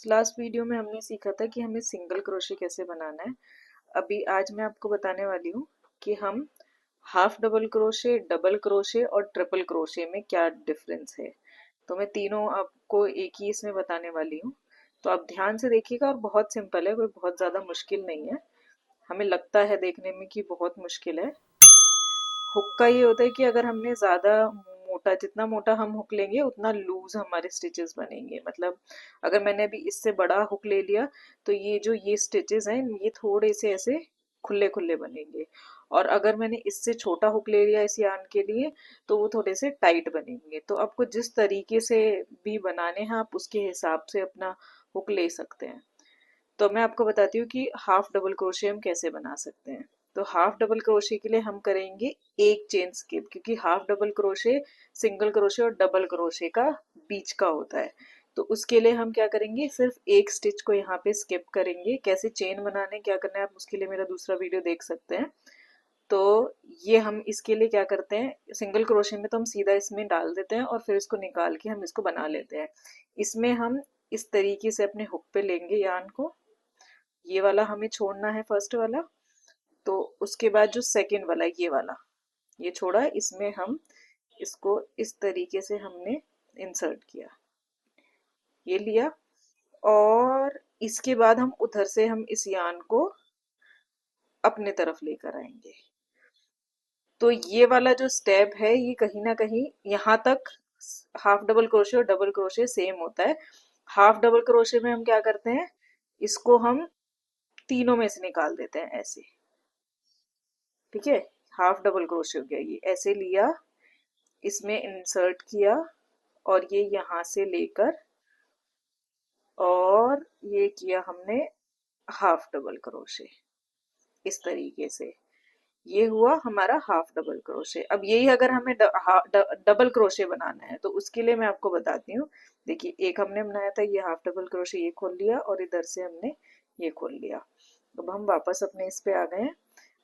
Last video में हमने सीखा था कि हमें सिंगल क्रोशे कैसे बनाना है। अभी आज मैं आपको बताने वाली हूँ कि हम half double crochet, double crochet और ट्रिपल क्रोशे में क्या डिफरेंस है। तो मैं तीनों आपको एक ही इसमें बताने वाली हूँ। तो आप ध्यान से देखिएगा और बहुत सिंपल है, कोई बहुत ज़्यादा मुश्किल नहीं है। हमें लगता है देखने में कि बहुत मुश्किल है। हुक का ये होता है कि अगर हमने ज़्यादा मोटा, जितना मोटा हम हुक लेंगे उतना लूज हमारे स्टिचेस बनेंगे। मतलब अगर मैंने अभी इससे बड़ा हुक ले लिया तो ये स्टिचेस हैं ये थोड़े से ऐसे खुले खुले बनेंगे। और अगर मैंने इससे छोटा हुक ले लिया इस यार्न के लिए तो वो थोड़े से टाइट बनेंगे। तो आपको जिस तरीके से भी बनाने हैं आप उसके हिसाब से अपना हुक ले सकते हैं। तो मैं आपको बताती हूँ कि हाफ डबल क्रोशे हम कैसे बना सकते हैं। तो हाफ डबल क्रोशे के लिए हम करेंगे एक चेन स्किप, क्योंकि half double crochet single crochet और डबल क्रोशे का बीच का होता है। तो उसके लिए हम क्या करेंगे, सिर्फ एक स्टिच को यहाँ पे स्किप करेंगे। कैसे चेन बनाने क्या करना है आप उसके लिए मेरा दूसरा वीडियो देख सकते हैं। तो ये हम इसके लिए क्या करते हैं, सिंगल क्रोशे में तो हम सीधा इसमें डाल देते हैं और फिर इसको निकाल के हम इसको बना लेते हैं। इसमें हम इस तरीके से अपने हुक पे लेंगे यार्न को। ये वाला हमें छोड़ना है, फर्स्ट वाला। तो उसके बाद जो सेकंड वाला ये वाला ये छोड़ा, इसमें हम इसको इस तरीके से हमने इंसर्ट किया, ये लिया। और इसके बाद हम उधर से हम इस यान को अपने तरफ लेकर आएंगे। तो ये वाला जो स्टेप है ये कहीं ना कहीं यहाँ तक हाफ डबल क्रोशे और डबल क्रोशे सेम होता है। हाफ डबल क्रोशे में हम क्या करते हैं, इसको हम तीनों में से निकाल देते हैं ऐसे। ठीक है, हाफ डबल क्रोशे हो गया। ये ऐसे लिया, इसमें इंसर्ट किया और ये यहाँ से लेकर और ये किया हमने हाफ डबल क्रोशे इस तरीके से। ये हुआ हमारा हाफ डबल क्रोशे। अब यही अगर हमें डबल क्रोशे बनाना है तो उसके लिए मैं आपको बताती हूँ। देखिए, एक हमने बनाया था ये हाफ डबल क्रोशे, ये खोल लिया और इधर से हमने ये खोल लिया। अब हम वापस अपने इस पे आ गए हैं।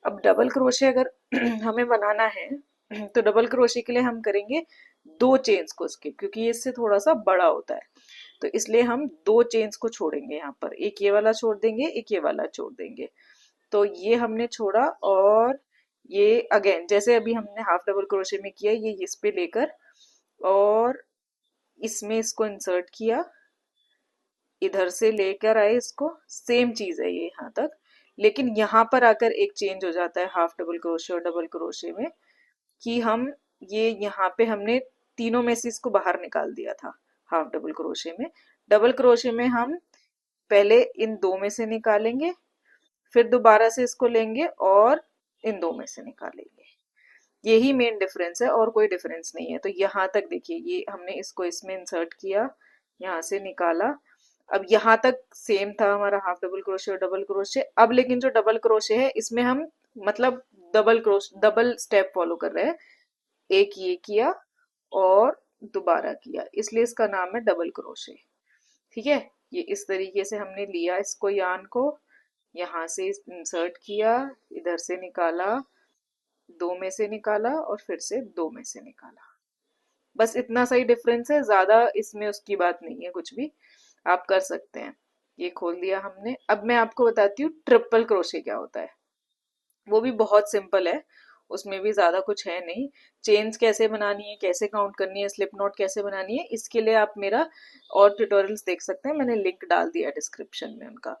अब डबल क्रोशे अगर हमें बनाना है तो डबल क्रोशे के लिए हम करेंगे दो चेन्स को स्किप, क्योंकि ये इससे थोड़ा सा बड़ा होता है। तो इसलिए हम दो चेन्स को छोड़ेंगे यहाँ पर, एक ये वाला छोड़ देंगे, एक ये वाला छोड़ देंगे। तो ये हमने छोड़ा और ये अगेन जैसे अभी हमने हाफ डबल क्रोशे में किया, ये इस पे लेकर और इसमें इसको इंसर्ट किया, इधर से लेकर आए इसको। सेम चीज है ये यहाँ तक, लेकिन यहाँ पर आकर एक चेंज हो जाता है हाफ डबल क्रोशे और डबल क्रोशे में, कि हम ये यहाँ पे हमने तीनों में से इसको बाहर निकाल दिया था हाफ डबल क्रोशे में। डबल क्रोशे में हम पहले इन दो में से निकालेंगे, फिर दोबारा से इसको लेंगे और इन दो में से निकालेंगे। यही मेन डिफरेंस है और कोई डिफरेंस नहीं है। तो यहाँ तक देखिए, ये हमने इसको इसमें इंसर्ट किया, यहाँ से निकाला। अब यहाँ तक सेम था हमारा हाफ डबल क्रोशे और डबल क्रोशे। अब लेकिन जो डबल क्रोशे है इसमें हम मतलब डबल स्टेप फॉलो कर रहे हैं। एक ये किया और दोबारा किया, इसलिए इसका नाम है डबल क्रोशे। ठीक है, ये इस तरीके से हमने लिया इसको, यान को यहाँ से इंसर्ट किया, इधर से निकाला, दो में से निकाला और फिर से दो में से निकाला। बस इतना सही डिफरेंस है, ज्यादा इसमें उसकी बात नहीं है कुछ भी, आप कर सकते हैं। ये खोल दिया हमने। अब मैं आपको बताती हूँ ट्रिपल क्रोशे क्या होता है। वो भी बहुत सिंपल है, उसमें भी ज्यादा कुछ है नहीं। चेन्स कैसे बनानी है, कैसे काउंट करनी है, स्लिप नॉट कैसे बनानी है, इसके लिए आप मेरा और ट्यूटोरियल्स देख सकते हैं, मैंने लिंक डाल दिया डिस्क्रिप्शन में उनका।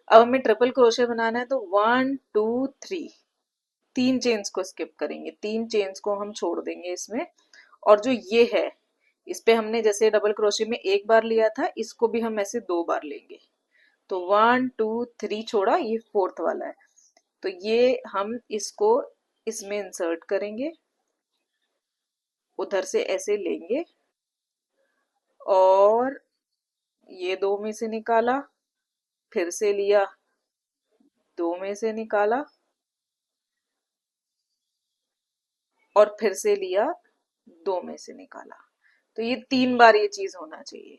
अब हमें ट्रिपल क्रोशे बनाना है तो 1 2 3 तीन चेन्स को स्किप करेंगे, तीन चेन्स को हम छोड़ देंगे इसमें। और जो ये है इस पे हमने जैसे डबल क्रोशे में एक बार लिया था, इसको भी हम ऐसे दो बार लेंगे। तो 1 2 3 छोड़ा, ये फोर्थ वाला है। तो ये हम इसको इसमें इंसर्ट करेंगे, उधर से ऐसे लेंगे और ये दो में से निकाला, फिर से लिया, दो में से निकाला और फिर से लिया, दो में से निकाला। तो ये तीन बार ये चीज होना चाहिए।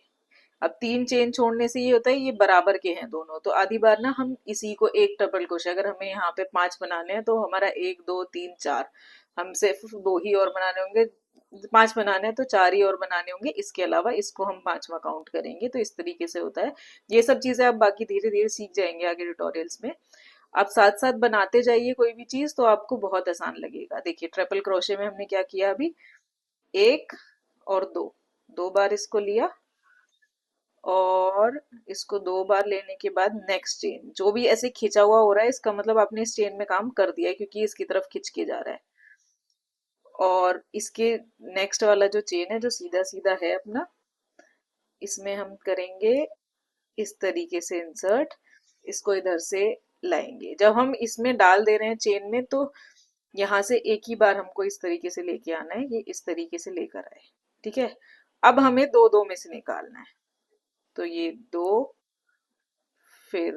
अब तीन चेन छोड़ने से ये होता है ये बराबर के हैं दोनों, तो आधी बार ना हम इसी को एक ट्रिपल क्रोशे, अगर हमें यहाँ पे 5 बनाने हैं तो हमारा 1 2 3 4, हम सिर्फ दो ही और बनाने होंगे, 5 बनाने हैं तो 4 ही और बनाने होंगे, इसके अलावा इसको हम 5वां काउंट करेंगे। तो इस तरीके से होता है। ये सब चीजें आप बाकी धीरे धीरे सीख जाएंगे आगे ट्यूटोरियल्स में। आप साथ साथ बनाते जाइए कोई भी चीज, तो आपको बहुत आसान लगेगा। देखिए ट्रिपल क्रोशे में हमने क्या किया अभी, एक और दो, 2 बार इसको लिया, और इसको 2 बार लेने के बाद नेक्स्ट चेन, जो भी ऐसे खिंचा हुआ हो रहा है इसका मतलब आपने इस चेन में काम कर दिया है, क्योंकि इसकी तरफ खिंच के जा रहा है। और इसके नेक्स्ट वाला जो चेन है जो सीधा सीधा है अपना, इसमें हम करेंगे इस तरीके से इंसर्ट, इसको इधर से लाएंगे। जब हम इसमें डाल दे रहे हैं चेन में, तो यहाँ से एक ही बार हमको इस तरीके से लेके आना है, ये इस तरीके से लेकर आए। ठीक है। अब हमें दो दो में से निकालना है, तो ये दो, फिर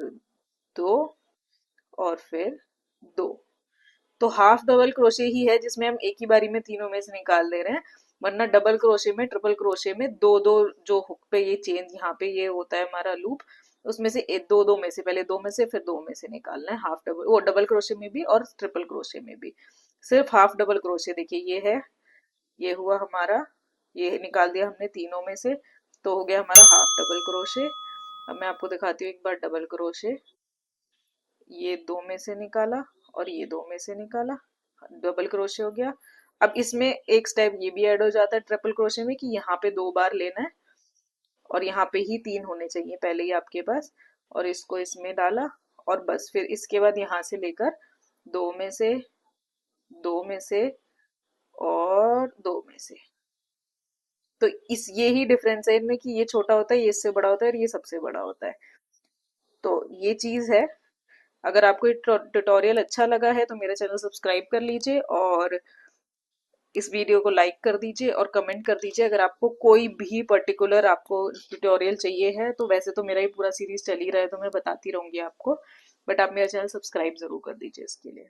दो, और फिर दो। तो हाफ डबल क्रोशे ही है जिसमें हम एक ही बारी में तीनों में से निकाल दे रहे हैं। वरना डबल क्रोशे में, ट्रिपल क्रोशे में दो दो, जो हुक पे ये चेन यहाँ पे ये होता है हमारा लूप, उसमें से दो दो में से, पहले दो में से फिर दो में से निकालना है। हाफ डबल, वो डबल क्रोशे में भी और ट्रिपल क्रोशे में भी सिर्फ हाफ डबल क्रोशे। देखिए ये है, ये हुआ हमारा, ये निकाल दिया हमने तीनों में से, तो हो गया हमारा हाफ डबल क्रोशे। अब मैं आपको दिखाती हूँ एक बार डबल क्रोशे। ये दो में से निकाला और ये दो में से निकाला, डबल क्रोशे हो गया। अब इसमें एक स्टेप ये भी ऐड हो जाता है ट्रिपल क्रोशे में, कि यहाँ पे 2 बार लेना है और यहाँ पे ही 3 होने चाहिए पहले ही आपके पास, और इसको इसमें डाला, और बस फिर इसके बाद यहाँ से लेकर दो में से, दो में से, और दो में से। तो इस ये ही डिफरेंस है इनमें, कि ये छोटा होता है, ये इससे बड़ा होता है, और ये सबसे बड़ा होता है। तो ये चीज है। अगर आपको ये ट्यूटोरियल अच्छा लगा है तो मेरा चैनल सब्सक्राइब कर लीजिए, और इस वीडियो को लाइक कर दीजिए और कमेंट कर दीजिए। अगर आपको कोई भी पर्टिकुलर आपको ट्यूटोरियल चाहिए है, तो वैसे तो मेरा ये पूरा सीरीज चल ही रहा है तो मैं बताती रहूंगी आपको, बट आप मेरा चैनल सब्सक्राइब जरूर कर दीजिए इसके लिए।